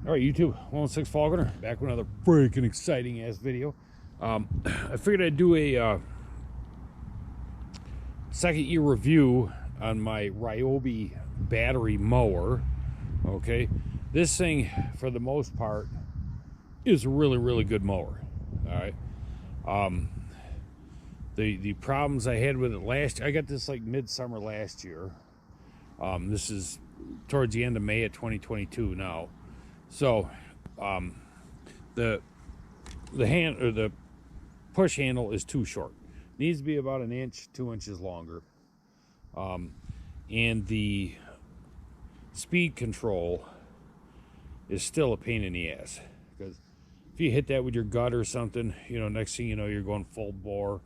All right, YouTube, 116 Falconer, back with another freaking exciting ass video. I figured I'd do a second year review on my RYOBI battery mower. Okay, this thing, for the most part, is a really good mower. All right. The problems I had with it last, I got this like midsummer last year. This is towards the end of May of 2022 now. So the hand, or the push handle, is too short. Needs to be about an inch, 2 inches longer. And the speed control is still a pain in the ass, because if you hit that with your gut or something, you know, next thing you know, you're going full bore,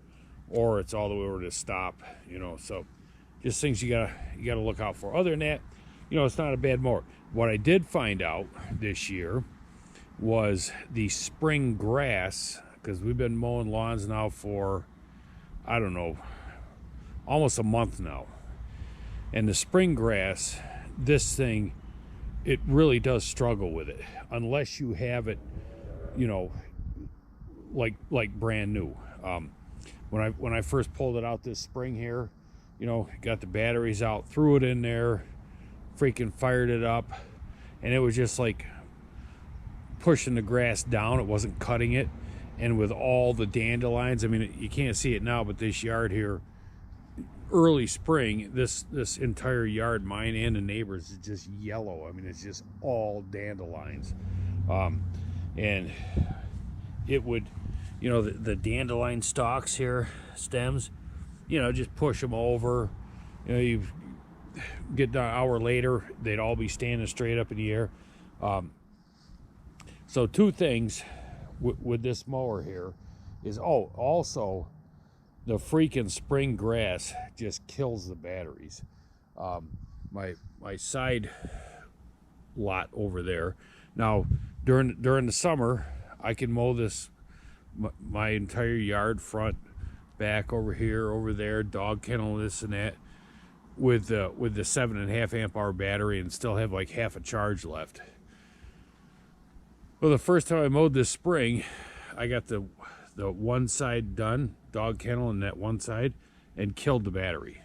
or it's all the way over to stop, you know. So just things you gotta look out for. Other than that, you know, it's not a bad mower. What I did find out this year was the spring grass, because we've been mowing lawns now for, I don't know, almost a month now. And the spring grass, this thing, it really does struggle with it, unless you have it, you know, like brand new. When I first pulled it out this spring here, you know, got the batteries out, threw it in there, freaking fired it up, and it was just like pushing the grass down. It wasn't cutting it. And with all the dandelions, I mean, you can't see it now, but this yard here, early spring, this entire yard, mine and the neighbors, is just yellow. I mean, it's just all dandelions. And it would, you know, the dandelion stalks here, stems, you know, just push them over. You know, you get an hour later, they'd all be standing straight up in the air. So two things with this mower here is, also the freaking spring grass just kills the batteries. My side lot over there, now during the summer, I can mow this, my entire yard, front, back, over here, over there, dog kennel, this and that, with the 7.5 amp hour battery, and still have like half a charge left. Well, the first time I mowed this spring, I got the one side done, dog kennel and that one side, and killed the battery.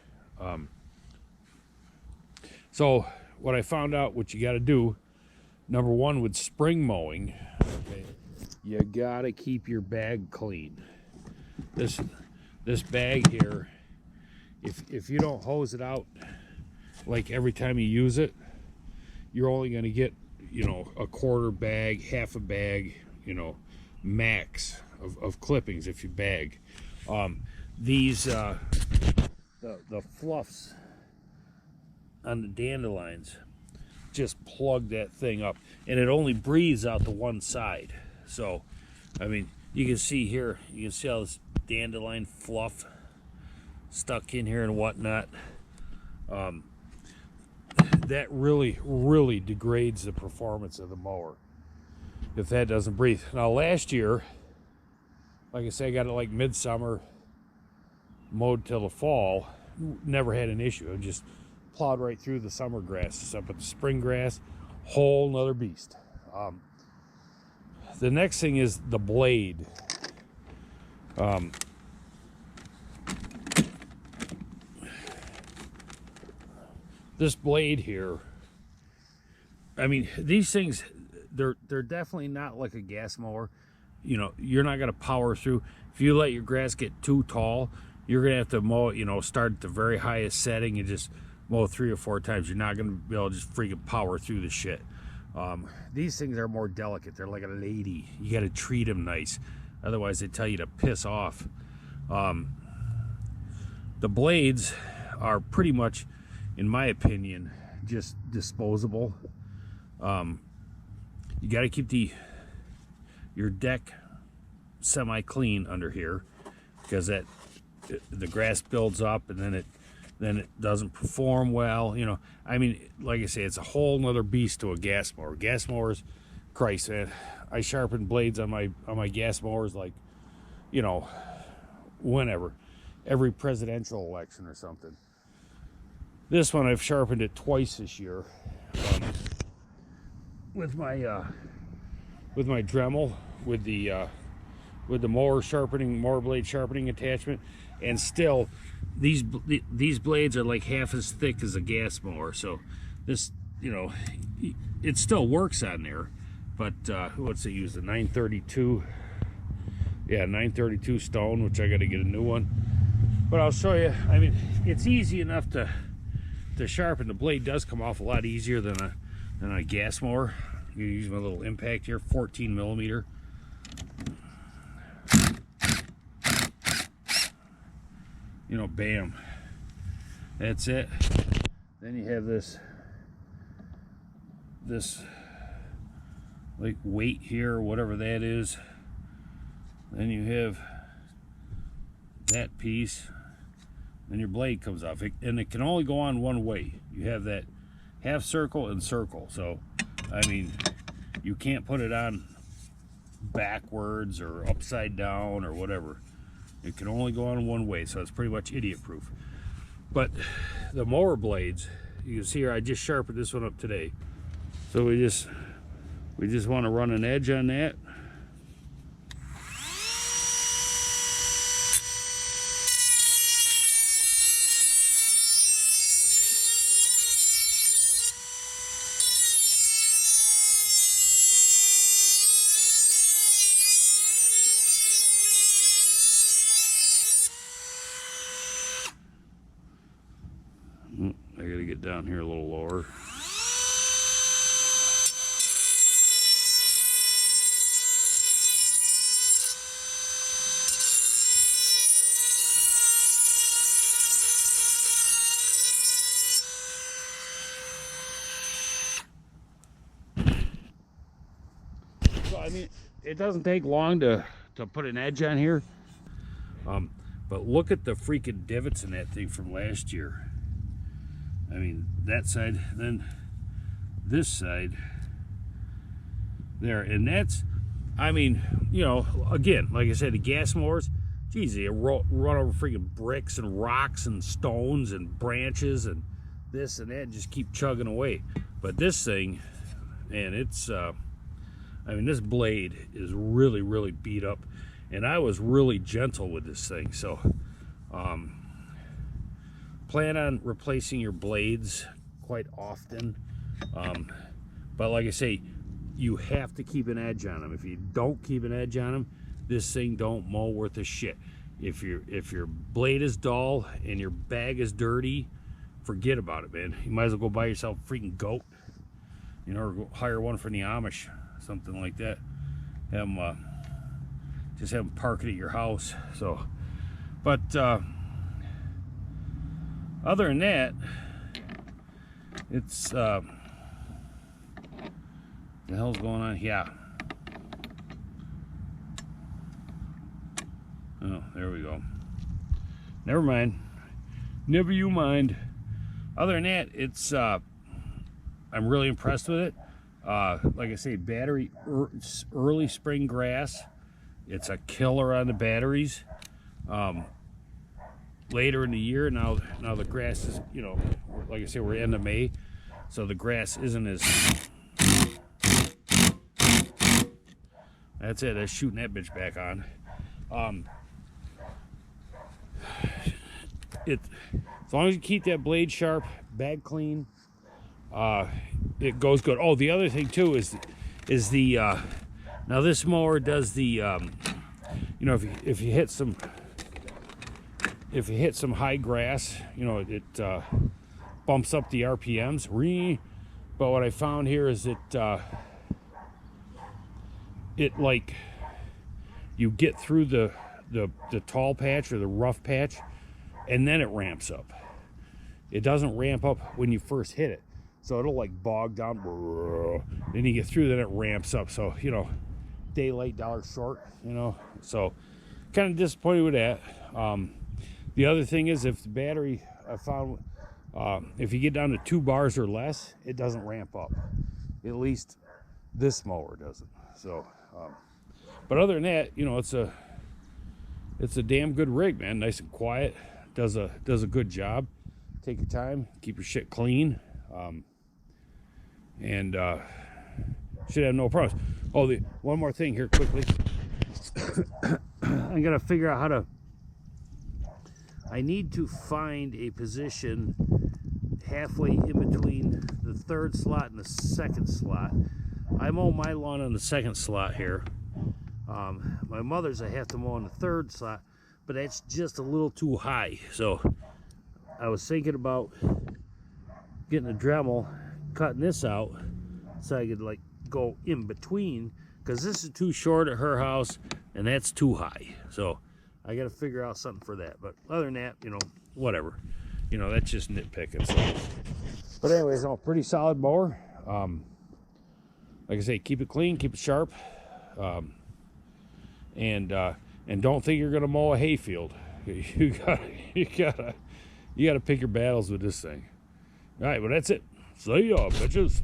So what I found out, what you got to do, number one, with spring mowing, okay, you got to keep your bag clean. This bag here, if you don't hose it out like every time you use it, you're only going to get, you know, a quarter bag, half a bag, you know, max of clippings if you bag. These the fluffs on the dandelions just plug that thing up, and it only breathes out the one side. So I mean, you can see here, you can see all this dandelion fluff stuck in here and whatnot. That really degrades the performance of the mower if that doesn't breathe. Now last year, like I say, I got it like midsummer, mowed till the fall, never had an issue. I just plowed right through the summer grass and stuff. But the spring grass, whole nother beast. The next thing is the blade. This blade here, I mean, these things, they're definitely not like a gas mower. You know, you're not going to power through. If you let your grass get too tall, you're going to have to mow it, you know, start at the very highest setting and just mow 3 or 4 times. You're not going to be able to just freaking power through the shit. These things are more delicate. They're like a lady. You got to treat them nice. Otherwise, they tell you to piss off. The blades are pretty much, in my opinion, just disposable. You got to keep your deck semi-clean under here, because the grass builds up, and then it doesn't perform well. You know, I mean, like I say, it's a whole nother beast to a gas mower. Gas mowers, Christ, man, I sharpen blades on my gas mowers like, you know, whenever, every presidential election or something. This one, I've sharpened it twice this year. with my Dremel with the mower blade sharpening attachment, and still these blades are like half as thick as a gas mower. So this, you know, it still works on there. But what's it use? The 932? Yeah, 932 stone, which I got to get a new one. But I'll show you. I mean, it's easy enough to sharpen. The blade does come off a lot easier than a gas mower. You use my little impact here, 14 millimeter. You know, bam. That's it. Then you have this like weight here, or whatever that is. Then you have that piece. Then your blade comes off. And it can only go on one way. You have that half circle and circle. So, I mean, you can't put it on backwards or upside down or whatever. It can only go on one way, so it's pretty much idiot proof. But the mower blades, you can see here, I just sharpened this one up today. So we just want to run an edge on that. I gotta get down here a little lower. So I mean, it doesn't take long to put an edge on here. But look at the freaking divots in that thing from last year. I mean, that side, then this side there. And that's, I mean, you know, again, like I said, the gas mowers, geez, they run over freaking bricks and rocks and stones and branches and this and that, and just keep chugging away. But this thing, man, it's, I mean, this blade is really, really beat up. And I was really gentle with this thing. So, plan on replacing your blades quite often. But like I say, you have to keep an edge on them. If you don't keep an edge on them, this thing don't mow worth a shit. If your blade is dull and your bag is dirty, forget about it, man. You might as well go buy yourself a freaking goat, you know, or go hire one from the Amish, something like that. Have them, just have them park it at your house. So, but other than that, it's the hell's going on? Yeah. Oh, there we go. Never mind. Never you mind. Other than that, it's I'm really impressed with it. Like I say, battery early spring grass. It's a killer on the batteries. Later in the year, now the grass is, you know, like I say, we're end of May, so the grass isn't as. That's it. That's shooting that bitch back on. As long as you keep that blade sharp, bag clean, it goes good. Oh, the other thing too is the now this mower does the you know, if you hit some high grass, you know, it bumps up the RPMs. But what I found here is it like you get through the tall patch or the rough patch, and then it ramps up. It doesn't ramp up when you first hit it, so it'll like bog down. Then you get through, then it ramps up. So, you know, daylight, dollar short, you know. So kind of disappointed with that. The other thing is, if the battery, I found, if you get down to 2 bars or less, it doesn't ramp up. At least this mower doesn't. So, but other than that, you know, it's a damn good rig, man. Nice and quiet. Does a good job. Take your time. Keep your shit clean. And should have no problems. Oh, one more thing here quickly. I'm gonna figure out how to. I need to find a position halfway in between the third slot and the second slot. I mow my lawn on the second slot here. My mother's I have to mow on the third slot, but that's just a little too high. So I was thinking about getting a Dremel, cutting this out so I could like go in between, because this is too short at her house and that's too high. So I got to figure out something for that. But other than that, you know, whatever. You know, that's just nitpicking. So. But anyways, I'm a pretty solid mower. Like I say, keep it clean, keep it sharp, and don't think you're gonna mow a hayfield. You gotta pick your battles with this thing. All right, well that's it. See ya, bitches.